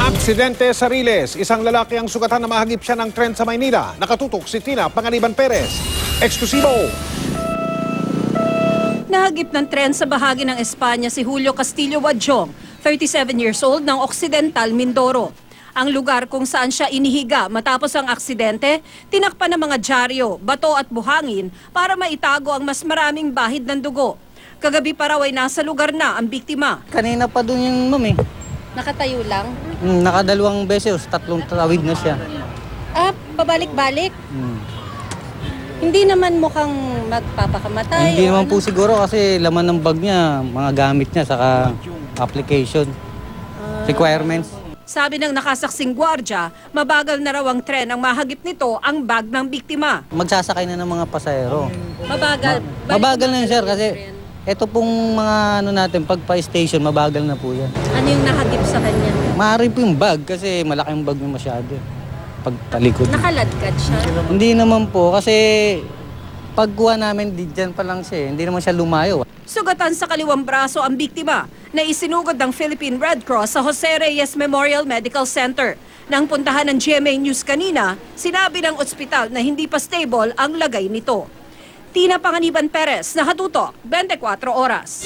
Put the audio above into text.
Aksidente sa Riles. Isang lalaki ang sugatan na mahagip siya ng tren sa Maynila. Nakatutok si Tina Panganiban Perez. Eksklusibo. Nahagip ng tren sa bahagi ng Espanya si Julio Castillo Wadjong, 37 years old, ng Occidental, Mindoro. Ang lugar kung saan siya inihiga matapos ang aksidente, tinakpan ng mga dyaryo, bato at buhangin para maitago ang mas maraming bahid ng dugo. Kagabi pa raw ay nasa lugar na ang biktima. Kanina pa doon yung Nakatayo lang? Nakadalawang beses, 3 tawid na siya. Pabalik-balik? Hindi naman mukhang magpapakamatay? Hindi naman po siguro kasi laman ng bag niya, mga gamit niya, saka application, requirements. Sabi ng nakasaksing gwardya, mabagal na raw ang tren ang mahagip nito ang bag ng biktima. Magsasakay na ng mga pasahero. Mabagal? Mabagal na yun, sir, kasi ito pong mga natin, pag pa-station, mabagal na po yan. Ano yung nahagip sa kanya? Maaari po yung bag kasi malaking bag niya masyado. Pagtalikod. Nakaladkad siya? Hindi naman po kasi pagkuha namin, dyan pa lang siya. Hindi naman siya lumayo. Sugatan sa kaliwang braso ang biktima na isinugod ng Philippine Red Cross sa Jose Reyes Memorial Medical Center. Nang puntahan ng GMA News kanina, sinabi ng ospital na hindi pa stable ang lagay nito. Tina Panganiban Perez, nakatutok, 24 oras.